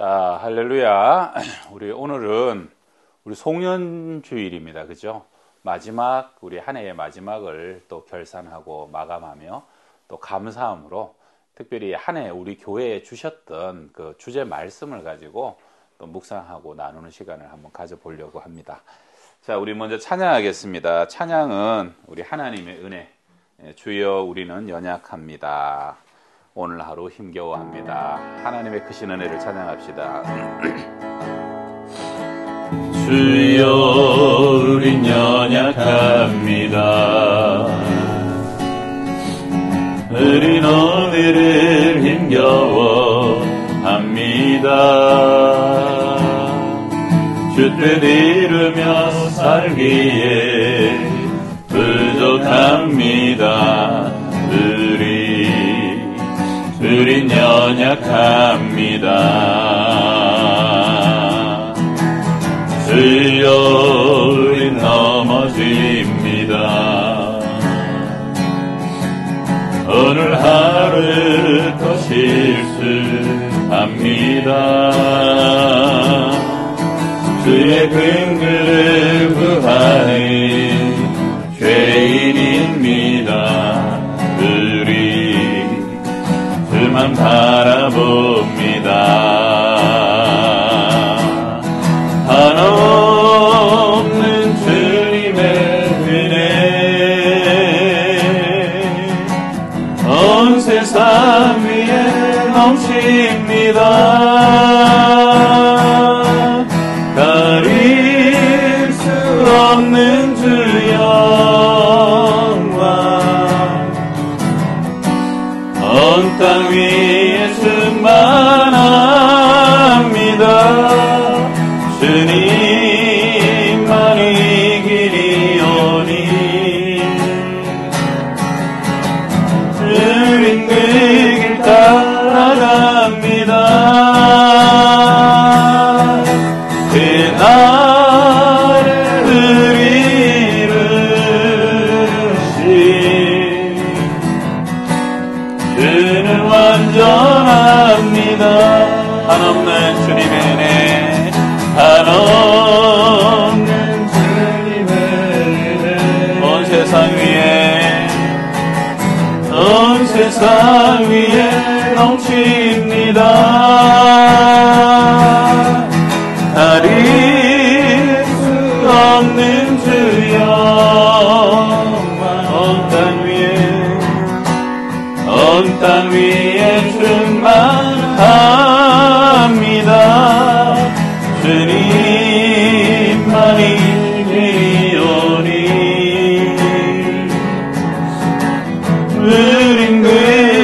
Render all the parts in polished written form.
자, 할렐루야. 오늘은 우리 송년주일입니다. 그죠? 마지막, 우리 한 해의 마지막을 또 결산하고 마감하며 또 감사함으로 특별히 한 해 우리 교회에 주셨던 그 주제 말씀을 가지고 또 묵상하고 나누는 시간을 한번 가져보려고 합니다. 자, 우리 먼저 찬양하겠습니다. 찬양은 우리 하나님의 은혜. 주여 우리는 연약합니다. 오늘 하루 힘겨워합니다. 하나님의 크신 은혜를 찬양합시다. 주여 우린 연약합니다. 우린 오늘을 힘겨워합니다. 주 뜻 이루며 살기에 부족합니다. 우린 연약합니다. 주여 우린 넘어집니다. 오늘 하루 또 실수합니다. 주의 근근을 구하는 죄인입니다. 그만 바라봅니다. 한없는 주님의 은혜 온 세상 위에 넘칩니다. 가릴 수 없는 주 영광 온 땅 위에 충만합니다. 주님만이 길이오니 우린 그 길 따라갑니다. 그날을 이루신 주는 완전합니다. 한없는 주님의 은혜, 한없는 주님의 은혜 온 세상 위에 넘칩니다. 가릴 수 없는 주 영광 온 땅 위에 충만합니다. 주님만이 길이오니 우린 그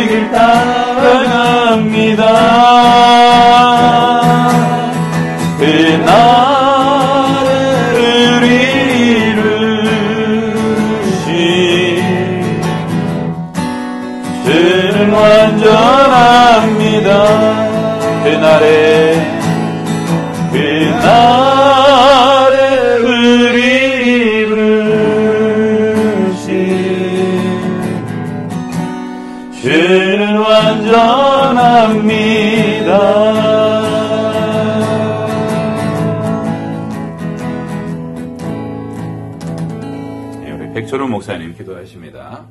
길 따라갑니다. 그날을 이루신 주는 완전합니다. 그날에 우리 이루신 주는 완전합니다. 네, 우리 백철우 목사님 기도하십니다.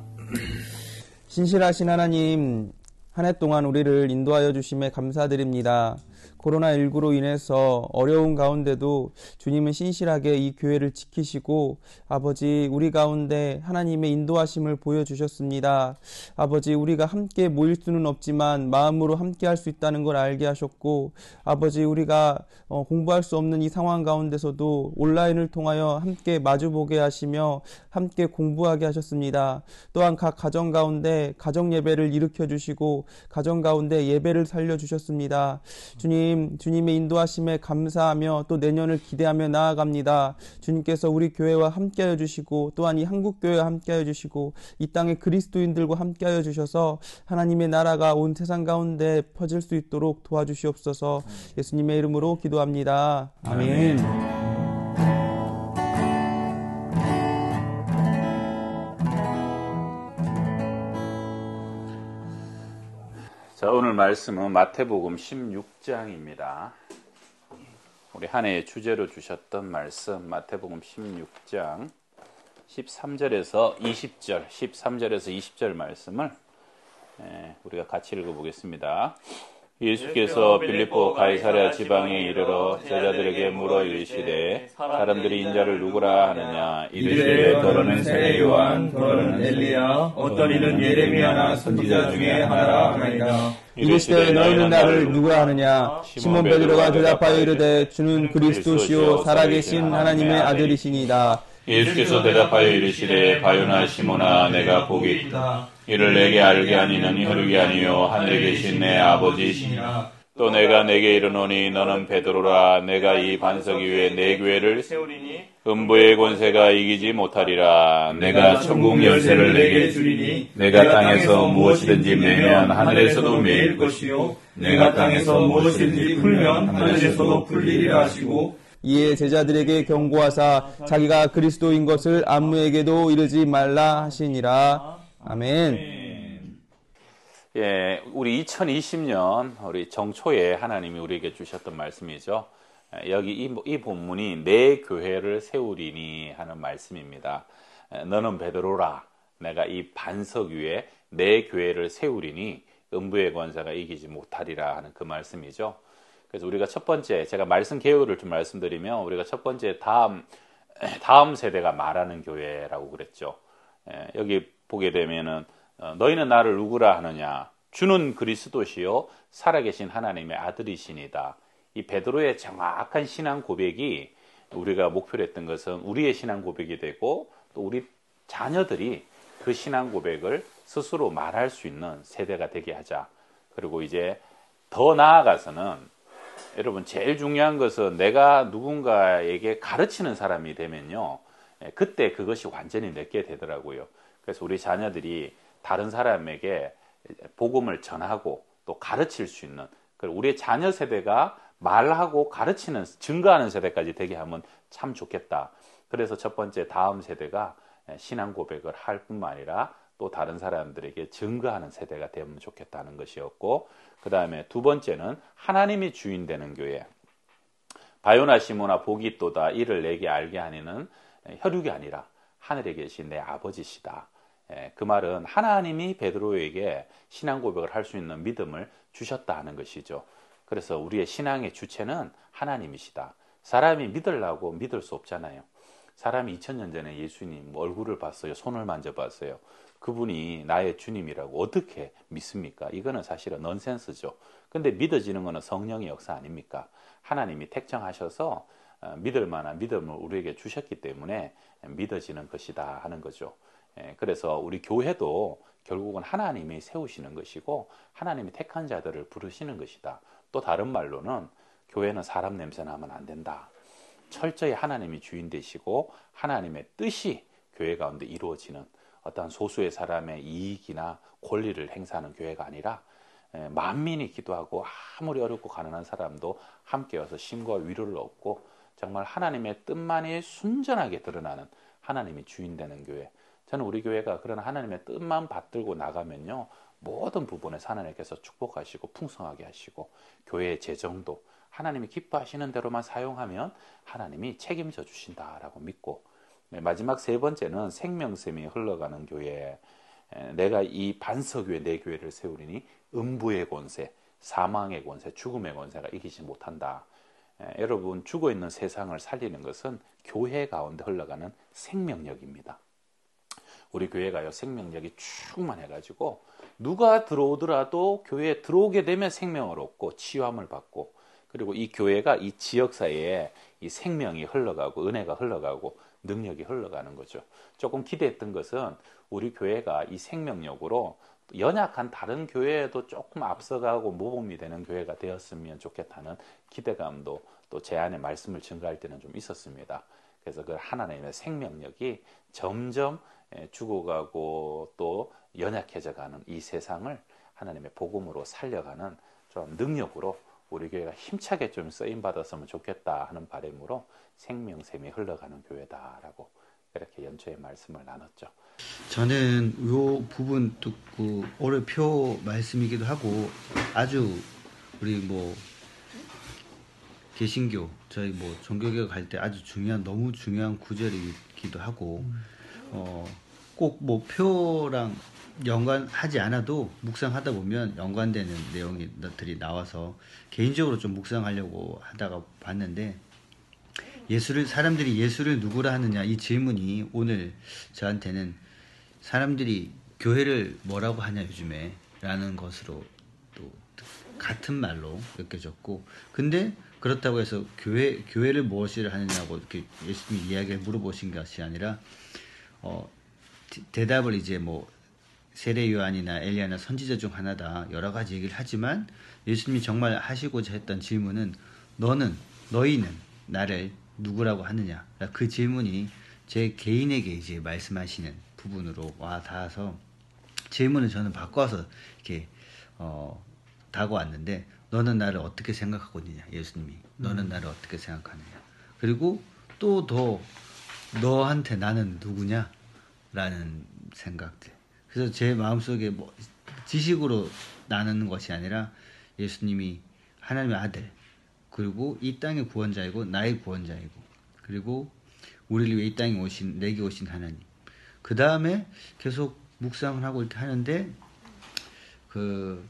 신실하신 하나님, 한 해 동안 우리를 인도하여 주심에 감사드립니다. 코로나19로 인해서 어려운 가운데도 주님은 신실하게 이 교회를 지키시고 아버지 우리 가운데 하나님의 인도하심을 보여주셨습니다. 아버지 우리가 함께 모일 수는 없지만 마음으로 함께 할 수 있다는 걸 알게 하셨고 아버지 우리가 공부할 수 없는 이 상황 가운데서도 온라인을 통하여 함께 마주보게 하시며 함께 공부하게 하셨습니다. 또한 각 가정 가운데 가정 예배를 일으켜 주시고 가정 가운데 예배를 살려주셨습니다. 주님의 인도하심에 감사하며 또 내년을 기대하며 나아갑니다. 주님께서 우리 교회와 함께하여 주시고 또한 이 한국교회와 함께하여 주시고 이 땅의 그리스도인들과 함께하여 주셔서 하나님의 나라가 온 세상 가운데 퍼질 수 있도록 도와주시옵소서. 예수님의 이름으로 기도합니다. 아멘. 자, 오늘 말씀은 마태복음 16장입니다. 우리 한 해의 주제로 주셨던 말씀 마태복음 16장 13절에서 20절, 13절에서 20절 말씀을 우리가 같이 읽어보겠습니다. 예수께서 빌립보 가이사랴 지방에 이르러 제자들에게 물어 이르시되 사람들이 인자를 누구라 하느냐. 이르시되 더러는 세례 요한, 더러는 엘리야, 어떤 이는 예레미야나 선지자 중에 하나라 하나이다. 이르시되 너희는 나를 누구라 하느냐. 시몬 베드로가 대답하여 이르되 주는 그리스도시요 살아계신 하나님의 아들이시니이다. 예수께서 대답하여 이르시되 바요나 시몬아, 내가 복이 있다. 이를 내게 알게 하니는 혈육이 아니요 하늘에 계신 내 아버지시니라. 또 내가 내게 이르노니 너는 베드로라. 내가 이 반석 위에 내 교회를 세우리니 음부의 권세가 이기지 못하리라. 내가 천국 열쇠를 내게 주리니 내가 땅에서 무엇이든지 매면 하늘에서도 매일 것이요 내가 땅에서 무엇이든지 풀면 하늘에서도 풀리리라 하시고, 이에 제자들에게 경고하사 자기가 그리스도인 것을 아무에게도 이르지 말라 하시니라. 아멘. 예, 우리 2020년 우리 정초에 하나님이 우리에게 주셨던 말씀이죠. 여기 이 본문이 내 교회를 세우리니 하는 말씀입니다. 너는 베드로라. 내가 이 반석 위에 내 교회를 세우리니 음부의 권세가 이기지 못하리라 하는 그 말씀이죠. 그래서 우리가 첫 번째, 제가 말씀 개요를 좀 말씀드리면, 우리가 첫 번째 다음 세대가 말하는 교회라고 그랬죠. 여기 보게 되면은 너희는 나를 누구라 하느냐. 주는 그리스도시요 살아계신 하나님의 아들이시니다. 이 베드로의 정확한 신앙 고백이 우리가 목표로 했던 것은 우리의 신앙 고백이 되고, 또 우리 자녀들이 그 신앙 고백을 스스로 말할 수 있는 세대가 되게 하자. 그리고 이제 더 나아가서는 여러분, 제일 중요한 것은 내가 누군가에게 가르치는 사람이 되면요, 그때 그것이 완전히 내게 되더라고요. 그래서 우리 자녀들이 다른 사람에게 복음을 전하고 또 가르칠 수 있는, 그리고 우리 자녀 세대가 말하고 가르치는, 증거하는 세대까지 되게 하면 참 좋겠다. 그래서 첫 번째, 다음 세대가 신앙 고백을 할 뿐만 아니라 또 다른 사람들에게 증거하는 세대가 되면 좋겠다는 것이었고, 그 다음에 두 번째는 하나님이 주인 되는 교회. 바요나 시모나 복이 있도다. 이를 내게 알게 하니는 혈육이 아니라 하늘에 계신 내 아버지시다. 그 말은 하나님이 베드로에게 신앙 고백을 할 수 있는 믿음을 주셨다 하는 것이죠. 그래서 우리의 신앙의 주체는 하나님이시다. 사람이 믿으려고 믿을 수 없잖아요. 사람이 2000년 전에 예수님 얼굴을 봤어요. 손을 만져봤어요. 그분이 나의 주님이라고 어떻게 믿습니까? 이거는 사실은 넌센스죠. 근데 믿어지는 것은 성령의 역사 아닙니까? 하나님이 택정하셔서 믿을 만한 믿음을 우리에게 주셨기 때문에 믿어지는 것이다 하는 거죠. 그래서 우리 교회도 결국은 하나님이 세우시는 것이고 하나님이 택한 자들을 부르시는 것이다. 또 다른 말로는 교회는 사람 냄새 나면 안 된다. 철저히 하나님이 주인 되시고 하나님의 뜻이 교회 가운데 이루어지는 어떤 소수의 사람의 이익이나 권리를 행사하는 교회가 아니라 만민이 기도하고 아무리 어렵고 가난한 사람도 함께 와서 힘과 위로를 얻고 정말 하나님의 뜻만이 순전하게 드러나는 하나님이 주인 되는 교회. 저는 우리 교회가 그런 하나님의 뜻만 받들고 나가면요, 모든 부분에서 하나님께서 축복하시고 풍성하게 하시고 교회의 재정도 하나님이 기뻐하시는 대로만 사용하면 하나님이 책임져 주신다라고 믿고, 마지막 세 번째는 생명샘이 흘러가는 교회. 내가 이 반석 위에 내 교회를 세우리니 음부의 권세, 사망의 권세, 죽음의 권세가 이기지 못한다. 여러분, 죽어있는 세상을 살리는 것은 교회 가운데 흘러가는 생명력입니다. 우리 교회가요, 생명력이 충만해가지고 누가 들어오더라도 교회에 들어오게 되면 생명을 얻고 치유함을 받고, 그리고 이 교회가 이 지역사회에 이 생명이 흘러가고 은혜가 흘러가고 능력이 흘러가는 거죠. 조금 기대했던 것은 우리 교회가 이 생명력으로 연약한 다른 교회에도 조금 앞서가고 모범이 되는 교회가 되었으면 좋겠다는 기대감도 또 제 안에 말씀을 증거할 때는 좀 있었습니다. 그래서 그 하나님의 생명력이 점점 죽어가고 또 연약해져가는 이 세상을 하나님의 복음으로 살려가는 좀 능력으로 우리 교회가 힘차게 좀 쓰임받았으면 좋겠다 하는 바람으로 생명샘이 흘러가는 교회다라고 이렇게 연초에 말씀을 나눴죠. 저는 이 부분 듣고 올해 표 말씀이기도 하고 아주 우리 개신교 저희 뭐 종교개혁 할 때 아주 중요한 너무 중요한 구절이기도 하고 꼭 뭐 표랑 연관하지 않아도 묵상하다 보면 연관되는 내용들이 나와서 개인적으로 좀 묵상하려고 하다가 봤는데 사람들이 예수를 누구라 하느냐 이 질문이 오늘 저한테는 사람들이 교회를 뭐라고 하냐 요즘에 라는 것으로 또 같은 말로 느껴졌고 근데 그렇다고 해서 교회를 무엇이라 하느냐고 이렇게 예수님이 이야기를 물어보신 것이 아니라 대답을 이제 뭐 세례 요한이나 엘리야나 선지자 중 하나다 여러 가지 얘기를 하지만 예수님이 정말 하시고자 했던 질문은 너희는 나를 누구라고 하느냐 그 질문이 제 개인에게 이제 말씀하시는 부분으로 와 닿아서 질문을 저는 바꿔서 이렇게 다가왔는데 너는 나를 어떻게 생각하고 있느냐 예수님이 너는 나를 어떻게 생각하느냐 그리고 또 더 너한테 나는 누구냐 라는 생각들 그래서 제 마음속에 뭐 지식으로 나누는 것이 아니라 예수님이 하나님의 아들 그리고 이 땅의 구원자이고 나의 구원자이고 그리고 우리를 위해 이 땅에 내게 오신 하나님 그 다음에 계속 묵상을 하고 이렇게 하는데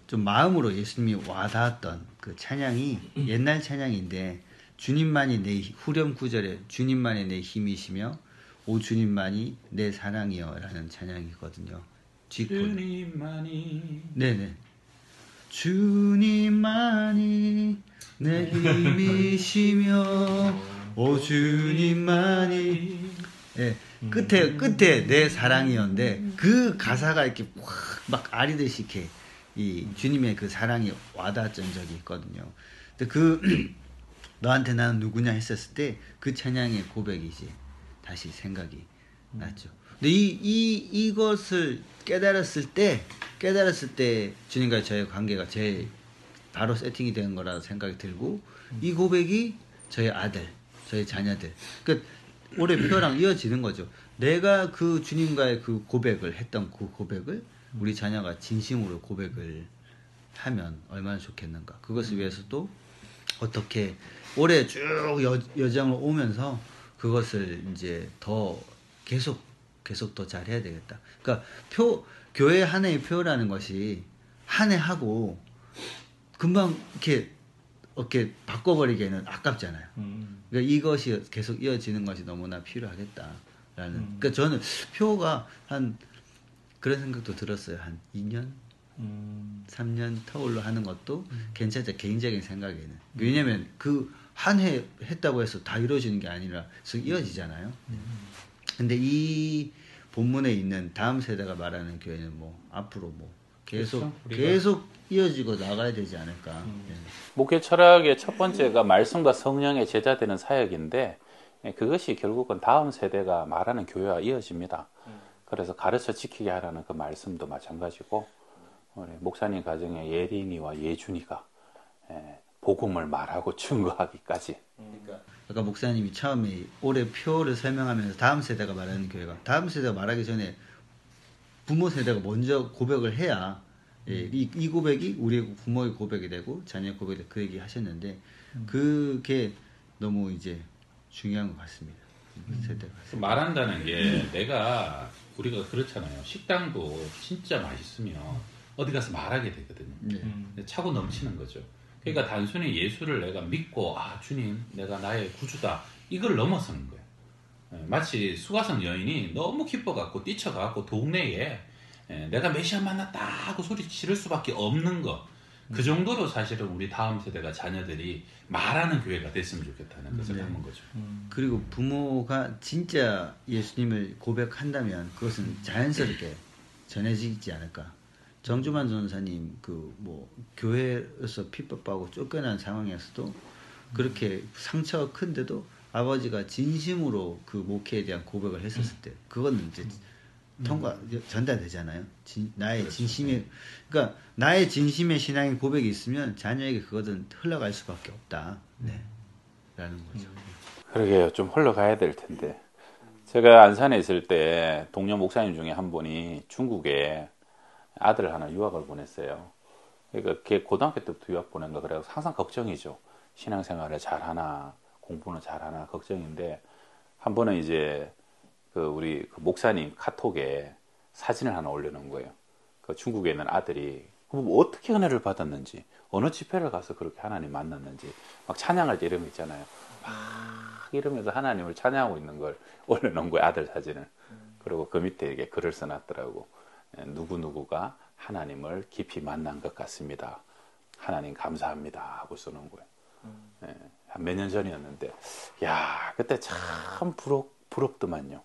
좀 마음으로 예수님이 와닿았던 그 찬양이 옛날 찬양인데 주님만이 내 후렴 구절에 주님만이 내 힘이시며 오 주님만이 내 사랑이여 라는 찬양이거든요. 주님만이 네네 주님만이 내 힘이시며 오 주님만이 네, 끝에 내 사랑이었는데 그 가사가 이렇게 막 아리듯이 이렇게 이 주님의 그 사랑이 와닿았던 적이 있거든요. 근데 너한테 나는 누구냐 했었을 때 그 찬양의 고백이 이제 다시 생각이 났죠. 근데 이것을 깨달았을 때 주님과 저의 관계가 제일 바로 세팅이 되는 거라고 생각이 들고 이 고백이 저희 아들, 저희 자녀들 그러니까 올해 표랑 이어지는 거죠. 내가 그 주님과의 그 고백을 했던 그 고백을 우리 자녀가 진심으로 고백을 하면 얼마나 좋겠는가. 그것을 위해서 또 어떻게 올해 쭉 여정을 오면서 그것을 이제 더 계속 더 잘해야 되겠다. 그러니까 교회 한 해의 표라는 것이 한 해 하고 금방 이렇게 바꿔버리기에는 아깝잖아요. 그러니까 이것이 계속 이어지는 것이 너무나 필요하겠다라는. 그러니까 저는 표가 그런 생각도 들었어요. 한 2년, 3년 터울로 하는 것도 괜찮죠. 개인적인 생각에는. 왜냐면 그 한 해 했다고 해서 다 이루어지는 게 아니라 계속 이어지잖아요. 근데 이 본문에 있는 다음 세대가 말하는 교회는 뭐 앞으로 뭐 계속 이어지고 나가야 되지 않을까. 목회 철학의 첫 번째가 말씀과 성령의 제자 되는 사역인데 그것이 결국은 다음 세대가 말하는 교회와 이어집니다. 그래서 가르쳐 지키게 하라는 그 말씀도 마찬가지고 우리 목사님 가정의 예린이와 예준이가 복음을 말하고 증거하기까지. 그러니까 아까 목사님이 처음에 올해 표를 설명하면서 다음 세대가 말하는 교회가 다음 세대가 말하기 전에 부모 세대가 먼저 고백을 해야 이 고백이 우리 부모의 고백이 되고 자녀의 고백이 되고 그 얘기 하셨는데 그게 너무 이제 중요한 것 같습니다. 세대가 말한다는 게 우리가 그렇잖아요. 식당도 진짜 맛있으면 어디 가서 말하게 되거든요. 차고 넘치는 거죠. 그러니까 단순히 예수를 내가 믿고 주님 내가 나의 구주다 이걸 넘어서는 거예요. 마치 수가성 여인이 너무 기뻐갖고 뛰쳐갖고 동네에 내가 메시아 만났다 하고 소리 지를 수밖에 없는 거. 그 정도로 사실은 우리 다음 세대가 자녀들이 말하는 교회가 됐으면 좋겠다는 것을 담은 거죠. 그리고 부모가 진짜 예수님을 고백한다면 그것은 자연스럽게 전해지지 않을까. 정주만 전사님 교회에서 핍박하고 쫓겨난 상황에서도 그렇게 상처가 큰데도 아버지가 진심으로 그 목회에 대한 고백을 했었을 때 그거는 이제 전달되잖아요. 나의 진심의 그러니까 나의 진심의 신앙의 고백이 있으면 자녀에게 그것은 흘러갈 수밖에 없다. 라는 거죠. 그러게요. 좀 흘러가야 될 텐데. 제가 안산에 있을 때 동료 목사님 중에 한 분이 중국에 아들을 하나 유학을 보냈어요. 그러니까 걔 고등학교 때부터 유학 보낸 거 그래서 항상 걱정이죠. 신앙생활을 잘하나 공부는 잘하나 걱정인데 한 번은 이제 우리 목사님 카톡에 사진을 하나 올려놓은 거예요. 그 중국에 있는 아들이 어떻게 은혜를 받았는지 어느 집회를 가서 그렇게 하나님 만났는지 막 찬양할 때 이런 거 있잖아요. 막 이러면서 하나님을 찬양하고 있는 걸 올려놓은 거예요. 아들 사진을. 그리고 그 밑에 이렇게 글을 써놨더라고. 누구누구가 하나님을 깊이 만난 것 같습니다. 하나님 감사합니다 하고 쓰는 거예요. 한 몇 년 전이었는데 야 그때 참 부럽더만요.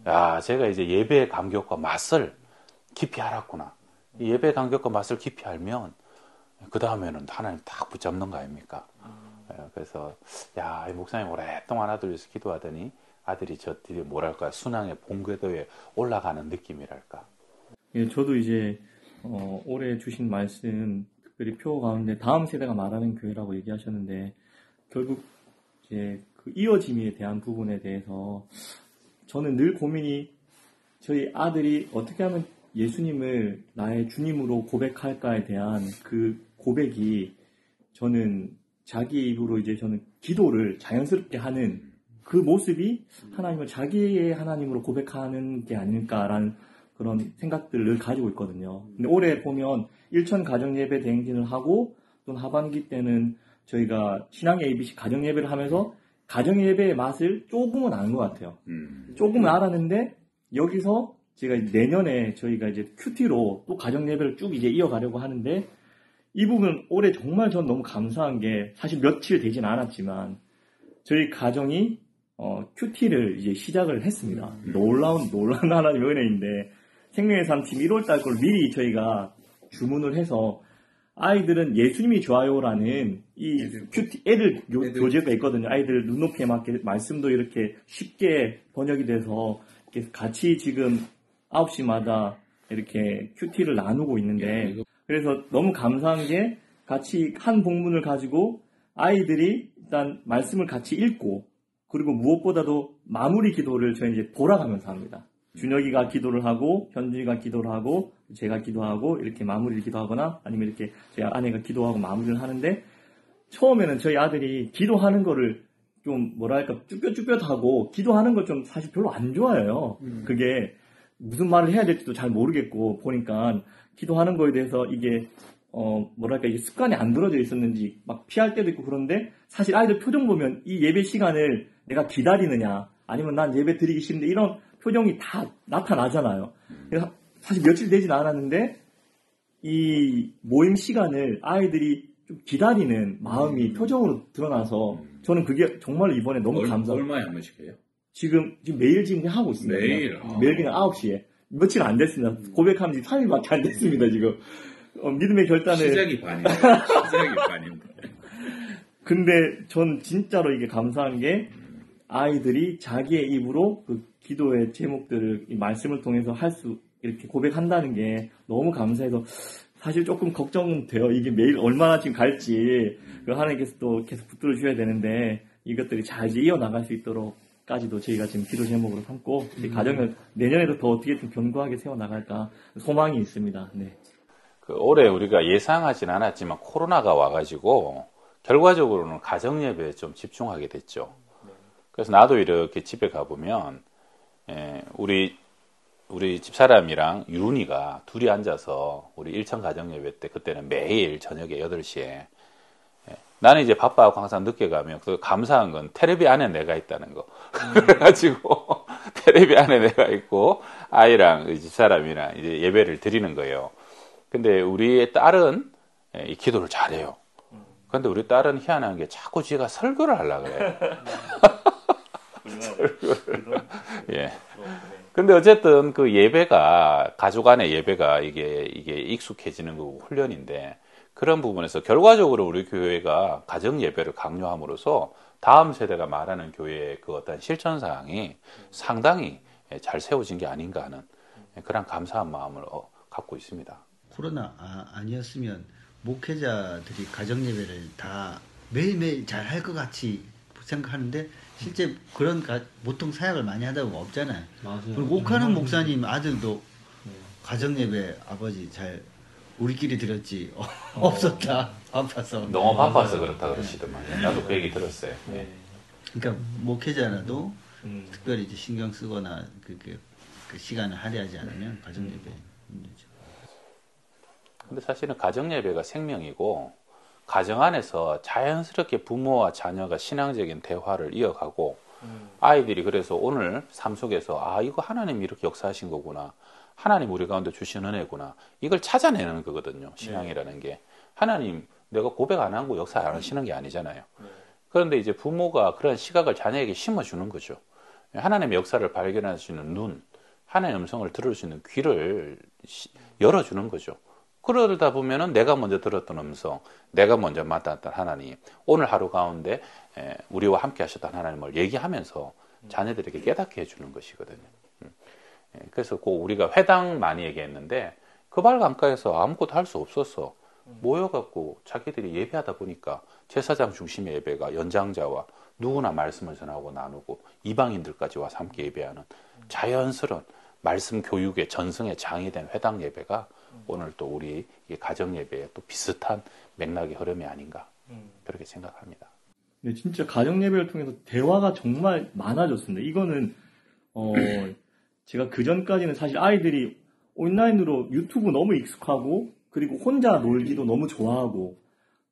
야 제가 이제 예배의 감격과 맛을 깊이 알았구나. 이 예배의 감격과 맛을 깊이 알면 그 다음에는 하나님 딱 붙잡는 거 아닙니까? 그래서 야 이 목사님 오랫동안 아들 위해서 기도하더니 아들이 저 뒤에 뭐랄까 순항의 본궤도에 올라가는 느낌이랄까. 예, 저도 이제 올해 주신 말씀 특별히 표 가운데 다음 세대가 말하는 교회라고 얘기하셨는데 결국 이제 그 이어짐에 대한 부분에 대해서 저는 늘 고민이 저희 아들이 어떻게 하면 예수님을 나의 주님으로 고백할까에 대한 그 고백이 저는 자기 입으로 이제 저는 기도를 자연스럽게 하는 그 모습이 하나님을 자기의 하나님으로 고백하는 게 아닐까라는 그런 생각들을 가지고 있거든요. 근데 올해 보면 일천 가정예배 대행진을 하고 또 하반기 때는 저희가 신앙의 ABC 가정예배를 하면서 가정예배의 맛을 조금은 아는 것 같아요. 조금은 알았는데 여기서 제가 내년에 저희가 이제 큐티로 또 가정예배를 쭉 이제 이어가려고 하는데 이 부분 올해 정말 전 너무 감사한 게 사실 며칠 되진 않았지만 저희 가정이 큐티를 이제 시작을 했습니다. 놀라운 하나님의 은혜인데 생명의 삶팀 1월달 걸 미리 저희가 주문을 해서 아이들은 예수님이 좋아요라는 이 큐티 애들 교재가 있거든요. 아이들 눈높이에 맞게 말씀도 이렇게 쉽게 번역이 돼서 이렇게 같이 지금 9시마다 이렇게 큐티를 나누고 있는데 그래서 너무 감사한 게 같이 한 본문을 가지고 아이들이 일단 말씀을 같이 읽고 그리고 무엇보다도 마무리 기도를 저희 이제 돌아가면서 합니다. 준혁이가 기도를 하고 현준이가 기도를 하고 제가 기도하고 이렇게 마무리를 기도하거나 아니면 이렇게 저희 아내가 기도하고 마무리를 하는데 처음에는 저희 아들이 기도하는 거를 좀 뭐랄까 쭈뼛쭈뼛하고 기도하는 걸 좀 사실 별로 안 좋아해요. 그게 무슨 말을 해야 될지도 잘 모르겠고 보니까 기도하는 거에 대해서 이게 뭐랄까 이게 습관이 안 들어져 있었는지 막 피할 때도 있고 그런데 사실 아이들 표정 보면 이 예배 시간을 내가 기다리느냐 아니면 난 예배 드리기 싫은데 이런 표정이 다 나타나잖아요. 그래서 사실 며칠 되진 않았는데 이 모임 시간을 아이들이 좀 기다리는 마음이 표정으로 드러나서 저는 그게 정말 이번에 너무 감사해요. 얼마에 한 번씩 해요? 지금 매일 지금 하고 있습니다. 매일? 매일 그냥 9시에. 며칠 안 됐습니다. 고백한 지 3일밖에 안 됐습니다, 지금. 믿음의 결단을. 시작이 반인데. 시작이 반인데. 근데 전 진짜로 이게 감사한 게 아이들이 자기의 입으로 그 기도의 제목들을 이 말씀을 통해서 할 수 이렇게 고백한다는 게 너무 감사해서 사실 조금 걱정은 돼요. 이게 매일 얼마나 지금 갈지 그 하나님께서 또 계속 붙들어 주셔야 되는데 이것들이 잘 이제 이어나갈 수 있도록까지도 저희가 지금 기도 제목으로 삼고 가정을 내년에도 더 어떻게 좀 견고하게 세워나갈까 소망이 있습니다. 네. 올해 우리가 예상하진 않았지만 코로나가 와가지고 결과적으로는 가정예배에 좀 집중하게 됐죠. 그래서 나도 이렇게 집에 가보면 우리 집사람이랑 유은이가 둘이 앉아서 우리 일천 가정예배 때 그때는 매일 저녁에 8시에 나는 이제 바빠하고 항상 늦게 가면 그 감사한 건 텔레비 안에 내가 있다는 거. 그래가지고 텔레비 안에 내가 있고 아이랑 집사람이랑 이제 예배를 드리는 거예요. 근데 우리 딸은 이 기도를 잘해요. 근데 우리 딸은 희한한 게 자꾸 지가 설교를 하려고 그래. 설교를. 예. 근데 어쨌든 그 예배가, 가족 안의 예배가 이게 익숙해지는 거고 훈련인데 그런 부분에서 결과적으로 우리 교회가 가정 예배를 강요함으로써 다음 세대가 말하는 교회의 그 어떤 실천 사항이 상당히 잘 세워진 게 아닌가 하는 그런 감사한 마음을 갖고 있습니다. 코로나 아니었으면 목회자들이 가정예배를 다 매일매일 잘 할 것 같이 생각하는데 실제 그런 보통 사역을 많이 하다 보면 없잖아요. 맞아요. 그리고 옥하는 목사님 아들도 가정예배 아버지 잘 우리끼리 드렸지 없었다. 바빠서. 너무 바빠서 그렇다 그러시더만. 나도 그 얘기 들었어요. 예. 그러니까 목회자라도 특별히 이제 신경 쓰거나 그 시간을 할애하지 않으면 가정 예배 힘들죠. 근데 사실은 가정 예배가 생명이고 가정 안에서 자연스럽게 부모와 자녀가 신앙적인 대화를 이어가고 아이들이 그래서 오늘 삶 속에서 아 이거 하나님이 이렇게 역사하신 거구나. 하나님 우리 가운데 주신 은혜구나. 이걸 찾아내는 거거든요. 신앙이라는 게. 하나님 내가 고백 안 하고 역사 안 하시는 게 아니잖아요. 그런데 이제 부모가 그런 시각을 자녀에게 심어주는 거죠. 하나님의 역사를 발견할 수 있는 눈, 하나님의 음성을 들을 수 있는 귀를 열어주는 거죠. 그러다 보면은 내가 먼저 들었던 음성, 내가 먼저 만났던 하나님, 오늘 하루 가운데 우리와 함께 하셨던 하나님을 얘기하면서 자녀들에게 깨닫게 해주는 것이거든요. 그래서 꼭 우리가 회당 많이 얘기했는데 그 발 강가에서 아무것도 할 수 없었어. 모여갖고 자기들이 예배하다 보니까 제사장 중심의 예배가 연장자와 누구나 말씀을 전하고 나누고 이방인들까지 와서 함께 예배하는 자연스러운 말씀 교육의 전승의 장이 된 회당 예배가 오늘 또 우리 가정 예배에 또 비슷한 맥락의 흐름이 아닌가 그렇게 생각합니다. 네, 진짜 가정 예배를 통해서 대화가 정말 많아졌습니다. 이거는 제가 그 전까지는 사실 아이들이 온라인으로 유튜브 너무 익숙하고 그리고 혼자 놀기도 너무 좋아하고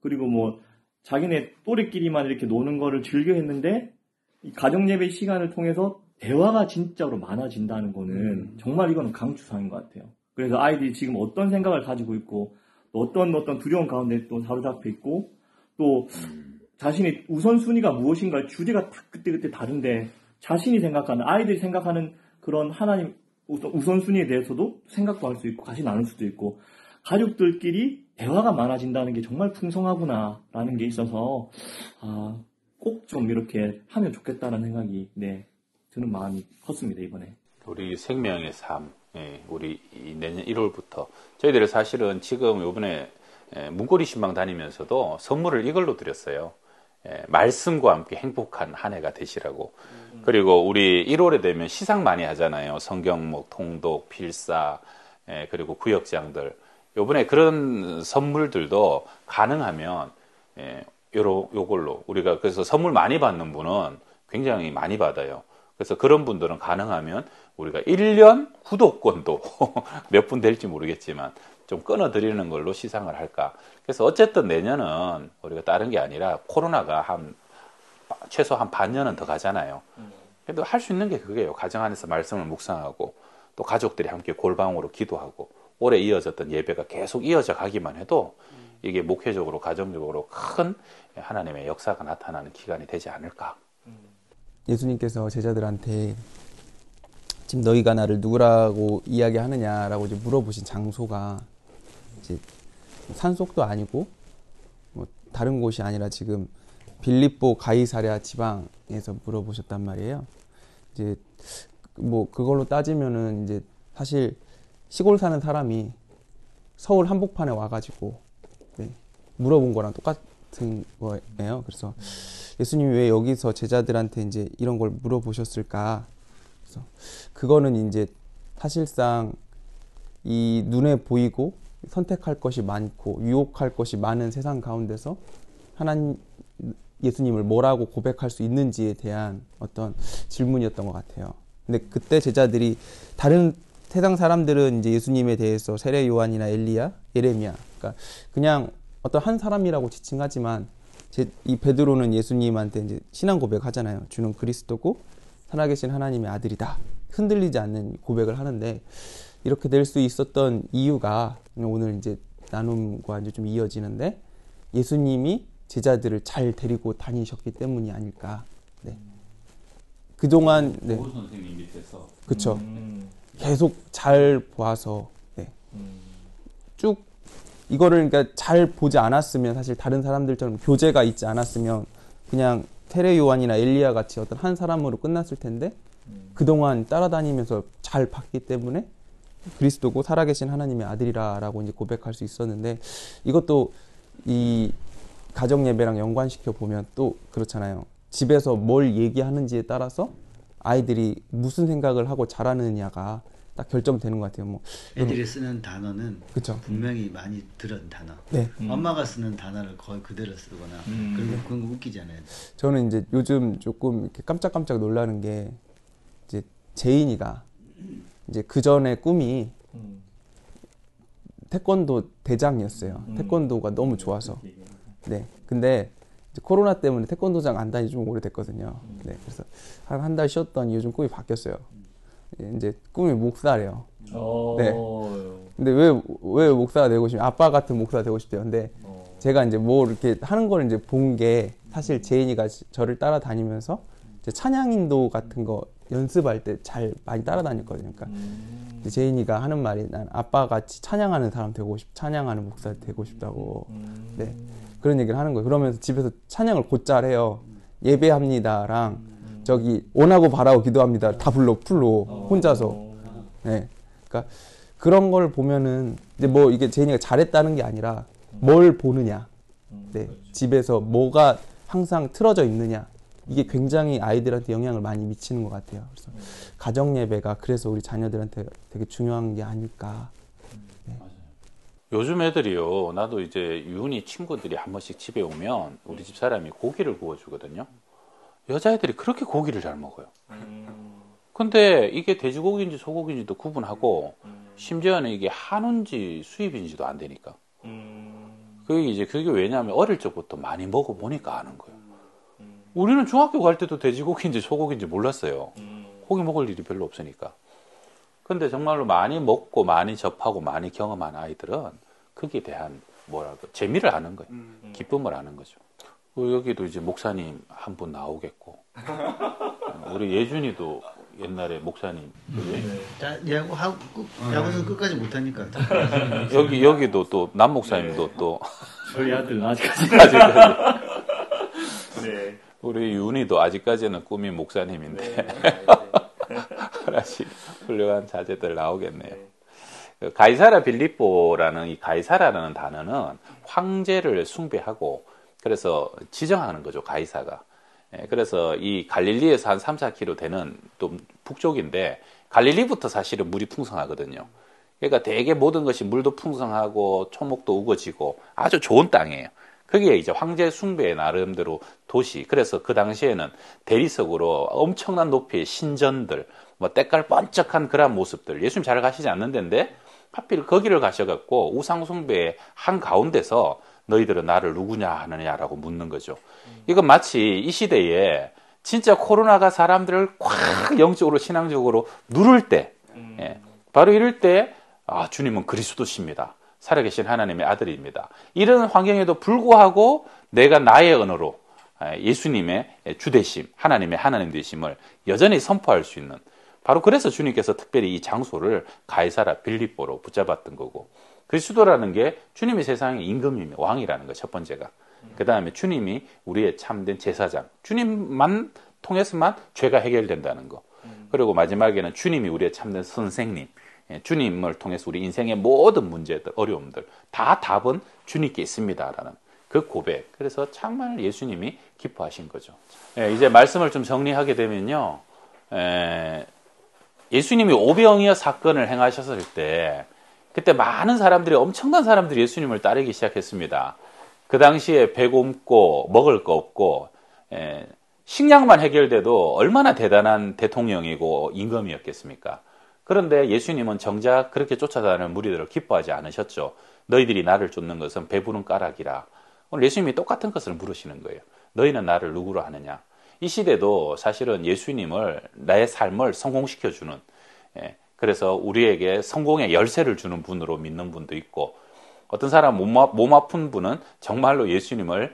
그리고 뭐 자기네 또래끼리만 이렇게 노는 거를 즐겨 했는데 이 가정 예배 시간을 통해서 대화가 진짜로 많아진다는 거는 정말 이거는 강추사인 것 같아요. 그래서 아이들이 지금 어떤 생각을 가지고 있고 또 어떤 두려움 가운데 또 사로잡혀 있고 또 자신의 우선순위가 무엇인가 주제가 그때 다른데 자신이 생각하는 아이들이 생각하는 그런 하나님 우선순위에 대해서도 생각도 할 수 있고 같이 나눌 수도 있고 가족들끼리 대화가 많아진다는 게 정말 풍성하구나라는 게 있어서 꼭 좀 이렇게 하면 좋겠다는 생각이 드는 마음이 컸습니다 이번에. 우리 생명의 삶, 우리 내년 1월부터 저희들이 사실은 지금 이번에 문고리 신방 다니면서도 선물을 이걸로 드렸어요. 말씀과 함께 행복한 한 해가 되시라고. 그리고 우리 1월에 되면 시상 많이 하잖아요. 성경목, 통독, 필사, 그리고 구역장들. 요번에 그런 선물들도 가능하면 요걸로 우리가 그래서 선물 많이 받는 분은 굉장히 많이 받아요. 그래서 그런 분들은 가능하면 우리가 1년 구독권도 몇 분 될지 모르겠지만 좀 끊어드리는 걸로 시상을 할까. 그래서 어쨌든 내년은 우리가 다른 게 아니라 코로나가 최소 한 반년은 더 가잖아요. 그래도 할 수 있는 게 그게요. 가정 안에서 말씀을 묵상하고 또 가족들이 함께 골방으로 기도하고 오래 이어졌던 예배가 계속 이어져 가기만 해도 이게 목회적으로 가정적으로 큰 하나님의 역사가 나타나는 기간이 되지 않을까. 예수님께서 제자들한테 지금 너희가 나를 누구라고 이야기하느냐라고 이제 물어보신 장소가 이제 산속도 아니고 뭐 다른 곳이 아니라 지금 빌립보 가이사랴 지방에서 물어보셨단 말이에요. 이제 뭐 그걸로 따지면은 이제 사실 시골 사는 사람이 서울 한복판에 와가지고 물어본 거랑 똑같은 거예요. 그래서 예수님이 왜 여기서 제자들한테 이제 이런 걸 물어보셨을까? 그래서 그거는 이제 사실상 이 눈에 보이고 선택할 것이 많고 유혹할 것이 많은 세상 가운데서 예수님을 뭐라고 고백할 수 있는지에 대한 어떤 질문이었던 것 같아요. 근데 그때 제자들이 다른 세상 사람들은 이제 예수님에 대해서 세례 요한이나 엘리야, 예레미야, 그러니까 그냥 어떤 한 사람이라고 지칭하지만 이 베드로는 예수님한테 이제 신앙 고백하잖아요. 주는 그리스도고 살아계신 하나님의 아들이다. 흔들리지 않는 고백을 하는데 이렇게 될 수 있었던 이유가 오늘 이제 나눔과 이제 좀 이어지는데 예수님이 제자들을 잘 데리고 다니셨기 때문이 아닐까. 그동안 오 선생님 밑에서 그렇죠. 계속 잘 보아서 쭉 이거를 그러니까 잘 보지 않았으면 사실 다른 사람들처럼 교제가 있지 않았으면 그냥 세례 요한이나 엘리야 같이 어떤 한 사람으로 끝났을 텐데 그동안 따라다니면서 잘 봤기 때문에 그리스도고 살아계신 하나님의 아들이라라고 이제 고백할 수 있었는데 이것도 이 가정 예배랑 연관시켜 보면 또 그렇잖아요. 집에서 뭘 얘기하는지에 따라서 아이들이 무슨 생각을 하고 자라느냐가 딱 결정되는 것 같아요. 뭐 애들이 쓰는 단어는 그쵸. 분명히 많이 들은 단어. 네. 엄마가 쓰는 단어를 거의 그대로 쓰거나 그런 거 웃기잖아요. 저는 이제 요즘 조금 이렇게 깜짝깜짝 놀라는 게 이제 제인이가 이제 그 전에 꿈이 태권도 대장이었어요. 태권도가 너무 좋아서. 네. 근데 이제 코로나 때문에 태권도장 안 다니 좀 오래됐거든요. 네. 그래서 한 달 쉬었더니 요즘 꿈이 바뀌었어요. 이제 꿈이 목사래요. 네. 근데 왜 목사가 되고 싶냐? 아빠 같은 목사가 되고 싶대요. 근데 제가 이제 뭐 이렇게 하는 걸 이제 본 게 사실 제인이가 저를 따라다니면서 이제 찬양인도 같은 거 연습할 때 잘 많이 따라다녔거든요. 그러니까 제인이가 하는 말이 난 아빠 같이 찬양하는 사람 되고 찬양하는 목사 되고 싶다고. 네. 그런 얘기를 하는 거예요. 그러면서 집에서 찬양을 곧잘 해요. 예배합니다랑 저기 원하고 바라고 기도합니다. 다 불러 풀로 혼자서. 네. 그러니까 그런 걸 보면은 이제 뭐 이게 제인이가 잘했다는 게 아니라 뭘 보느냐. 네. 집에서 뭐가 항상 틀어져 있느냐. 이게 굉장히 아이들한테 영향을 많이 미치는 것 같아요. 그래서 가정 예배가 그래서 우리 자녀들한테 되게 중요한 게 아닐까. 네. 요즘 애들이요. 나도 이제 유은이 친구들이 한 번씩 집에 오면 우리 집 사람이 고기를 구워주거든요. 여자애들이 그렇게 고기를 잘 먹어요. 근데 이게 돼지고기인지 소고기인지도 구분하고 심지어는 이게 한우인지 수입인지도 안 되니까. 그게 왜냐하면 어릴 적부터 많이 먹어보니까 아는 거예요. 우리는 중학교 갈 때도 돼지고기인지 소고기인지 몰랐어요. 고기 먹을 일이 별로 없으니까. 근데 정말로 많이 먹고 많이 접하고 많이 경험한 아이들은 거기에 대한 재미를 아는 거예요. 기쁨을 아는 거죠. 여기도 이제 목사님 한 분 나오겠고 우리 예준이도 옛날에 목사님 자, 야구는 끝까지 못하니까. 여기도 또 남 목사님도 또 저희 아들 아직까지 네. 우리 윤이도 아직까지는 꿈이 목사님인데 하나씩 훌륭한 자제들 나오겠네요. 가이사라 빌립보라는 이 가이사라라는 단어는 황제를 숭배하고 그래서 지정하는 거죠, 가이사가. 그래서 이 갈릴리에서 한 3, 4km 되는 또 북쪽인데 갈릴리부터 사실은 물이 풍성하거든요. 그러니까 되게 모든 것이 물도 풍성하고 초목도 우거지고 아주 좋은 땅이에요. 거기에 이제 황제 숭배의 나름대로 도시. 그래서 그 당시에는 대리석으로 엄청난 높이의 신전들, 뭐 때깔 번쩍한 그런 모습들. 예수님 잘 가시지 않는 데인데 하필 거기를 가셔갖고 우상 숭배의 한 가운데서 너희들은 나를 누구냐 하느냐라고 묻는 거죠. 이건 마치 이 시대에 진짜 코로나가 사람들을 꽉 영적으로 신앙적으로 누를 때, 바로 이럴 때 주님은 그리스도십니다. 살아계신 하나님의 아들입니다. 이런 환경에도 불구하고 내가 나의 언어로 예수님의 주되심, 하나님의 하나님 되심을 여전히 선포할 수 있는, 바로 그래서 주님께서 특별히 이 장소를 가이사라 빌립보로 붙잡았던 거고, 그리스도라는 게 주님이 세상의 임금이며 왕이라는 거 첫 번째가. 그 다음에 주님이 우리의 참된 제사장, 주님만 통해서만 죄가 해결된다는 거. 그리고 마지막에는 주님이 우리의 참된 선생님, 주님을 통해서 우리 인생의 모든 문제들, 어려움들 다 답은 주님께 있습니다라는 그 고백. 그래서 정말 예수님이 기뻐하신 거죠. 이제 말씀을 좀 정리하게 되면요, 예수님이 오병이어 사건을 행하셨을 때 그때 많은 사람들이, 엄청난 사람들이 예수님을 따르기 시작했습니다. 그 당시에 배고프고 먹을 거 없고 식량만 해결돼도 얼마나 대단한 대통령이고 임금이었겠습니까? 그런데 예수님은 정작 그렇게 쫓아다니는 무리들을 기뻐하지 않으셨죠. 너희들이 나를 쫓는 것은 배부른 까닭이라. 오늘 예수님이 똑같은 것을 물으시는 거예요. 너희는 나를 누구로 하느냐? 이 시대도 사실은 예수님을, 나의 삶을 성공시켜주는, 그래서 우리에게 성공의 열쇠를 주는 분으로 믿는 분도 있고, 어떤 사람 몸 아픈 분은 정말로 예수님을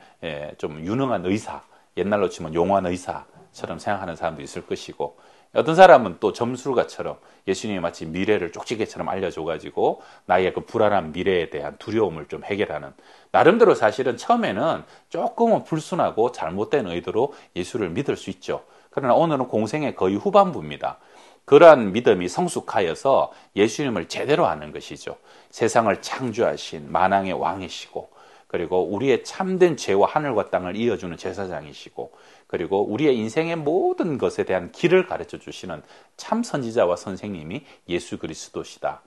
좀 유능한 의사, 옛날로 치면 용한 의사처럼 생각하는 사람도 있을 것이고, 어떤 사람은 또 점술가처럼 예수님이 마치 미래를 쪽지게처럼 알려줘가지고 나의 그 불안한 미래에 대한 두려움을 좀 해결하는, 나름대로 사실은 처음에는 조금은 불순하고 잘못된 의도로 예수를 믿을 수 있죠. 그러나 오늘은 공생의 거의 후반부입니다. 그러한 믿음이 성숙하여서 예수님을 제대로 아는 것이죠. 세상을 창조하신 만왕의 왕이시고, 그리고 우리의 참된 죄와 하늘과 땅을 이어주는 제사장이시고, 그리고 우리의 인생의 모든 것에 대한 길을 가르쳐 주시는 참 선지자와 선생님이 예수 그리스도시다.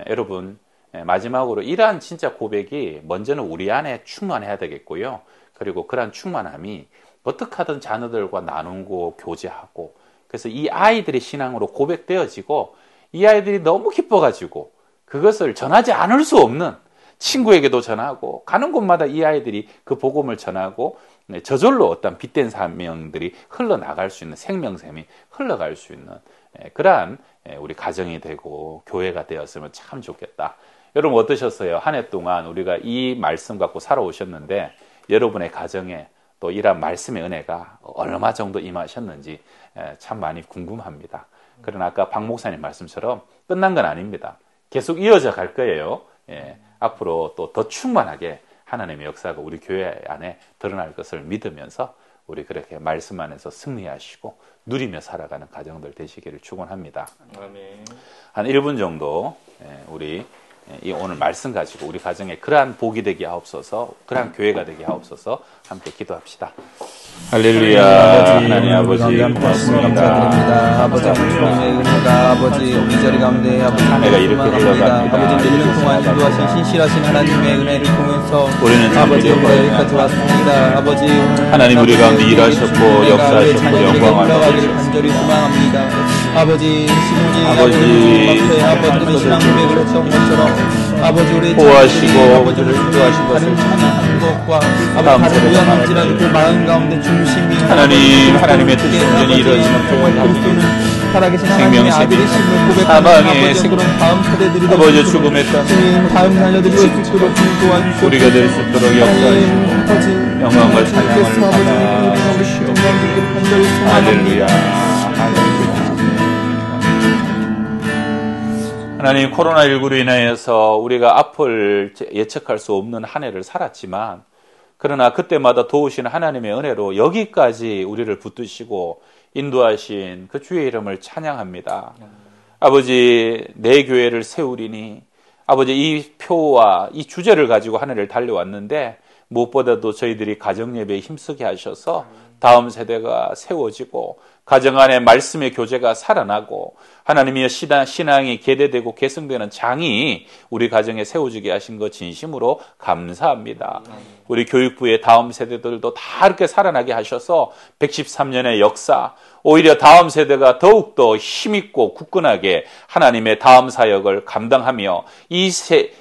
여러분, 마지막으로 이러한 진짜 고백이 먼저는 우리 안에 충만해야 되겠고요. 그리고 그러한 충만함이 어떻게 하든 자녀들과 나누고 교제하고, 그래서 이 아이들의 신앙으로 고백되어지고 이 아이들이 너무 기뻐가지고 그것을 전하지 않을 수 없는, 친구에게도 전하고 가는 곳마다 이 아이들이 그 복음을 전하고 저절로 어떤 빛된 사명들이 흘러나갈 수 있는, 생명샘이 흘러갈 수 있는 그러한 우리 가정이 되고 교회가 되었으면 참 좋겠다. 여러분 어떠셨어요? 한 해 동안 우리가 이 말씀 갖고 살아오셨는데 여러분의 가정에 또 이러한 말씀의 은혜가 얼마 정도 임하셨는지 참 많이 궁금합니다. 그러나 아까 박 목사님 말씀처럼 끝난 건 아닙니다. 계속 이어져 갈 거예요. 앞으로 또 더 충만하게 하나님의 역사가 우리 교회 안에 드러날 것을 믿으면서 우리 그렇게 말씀 안에서 승리하시고 누리며 살아가는 가정들 되시기를 축원합니다. 아멘. 한 1분 정도 우리 이 오늘 말씀 가지고 우리 가정에 그러한 복이 되게 하옵소서, 그러한 교회가 되게 하옵소서 함께 기도합시다. 할렐루야. 하나님 아버지 감사드립니다. 아버지 주님의 은혜가 아버지 이 자리 가운데 아버지 은혜가 이렇게 흘러갑니다. 아버지 1년 동안 인도하신 신실하신 하나님의 은혜를 통해서 우리는 아버지 여기까지 왔습니다. 아버지 하나님 우리 가운데 일하셨고 역사하셨고 영광을 받으시옵소서. 간절히 소망합니다. 아버지 시몬이 아버지 아버지의 신앙 고백을 했던 것처럼 아버지 우리 보호하시고 아버지를 인도하신 것을 찬양하는 것과 아버지 다른 우연한지라도 그 마음 가운데 중심이 하나님의 뜻이 온전히 이루어지는 그리스도는 살아계신 하나님의 아들이심을 고백하는 사방의 아버지 그런 다음 세대들이 아버지 죽음의 땅 다음 자녀들이 올 수 있도록 도와주시옵소서. 우리가 될 수 있도록 역사하시고 영광과 찬양을 받아주시옵소서. 할렐루야. 하나님, 코로나19로 인하여서 우리가 앞을 예측할 수 없는 한 해를 살았지만 그러나 그때마다 도우시는 하나님의 은혜로 여기까지 우리를 붙드시고 인도하신 그 주의 이름을 찬양합니다. 아버지, 내 교회를 세우리니 아버지 이 표와 이 주제를 가지고 한 해를 달려왔는데 무엇보다도 저희들이 가정예배에 힘쓰게 하셔서 다음 세대가 세워지고 가정 안에 말씀의 교제가 살아나고 하나님의 신앙이 계대되고 계승되는 장이 우리 가정에 세워지게 하신 것 진심으로 감사합니다. 우리 교육부의 다음 세대들도 다 이렇게 살아나게 하셔서 113년의 역사, 오히려 다음 세대가 더욱더 힘있고 굳건하게 하나님의 다음 사역을 감당하며 이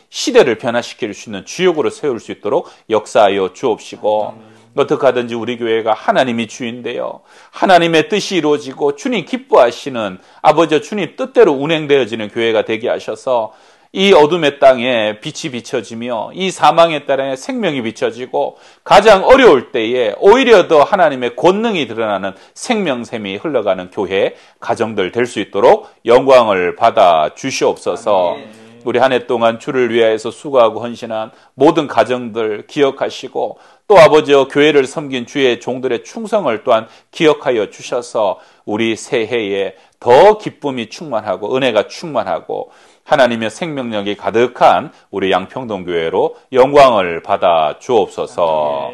시대를 변화시킬 수 있는 주역으로 세울 수 있도록 역사하여 주옵시고 어떻게 하든지 우리 교회가 하나님이 주인되어 하나님의 뜻이 이루어지고 주님 기뻐하시는 아버지 주님 뜻대로 운행되어지는 교회가 되게 하셔서 이 어둠의 땅에 빛이 비춰지며 이 사망의 땅에 생명이 비춰지고 가장 어려울 때에 오히려 더 하나님의 권능이 드러나는 생명샘이 흘러가는 교회, 가정들 될 수 있도록 영광을 받아 주시옵소서. 우리 한 해 동안 주를 위하여서 수고하고 헌신한 모든 가정들 기억하시고 또 아버지여 교회를 섬긴 주의 종들의 충성을 또한 기억하여 주셔서 우리 새해에 더 기쁨이 충만하고 은혜가 충만하고 하나님의 생명력이 가득한 우리 양평동교회로 영광을 받아 주옵소서.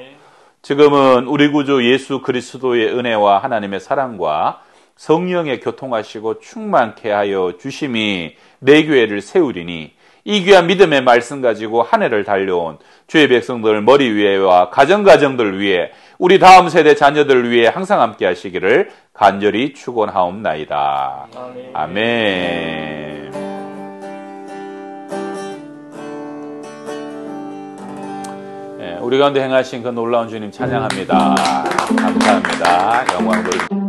지금은 우리 구주 예수 그리스도의 은혜와 하나님의 사랑과 성령의 교통하시고 충만케 하여 주심이 내 교회를 세우리니 이 귀한 믿음의 말씀 가지고 한 해를 달려온 주의 백성들 머리 위에와 가정들 위에 우리 다음 세대 자녀들 위해 항상 함께 하시기를 간절히 축원하옵나이다. 아멘. 우리 가운데 행하신 그 놀라운 주님 찬양합니다. 감사합니다. 영광 돌립니다.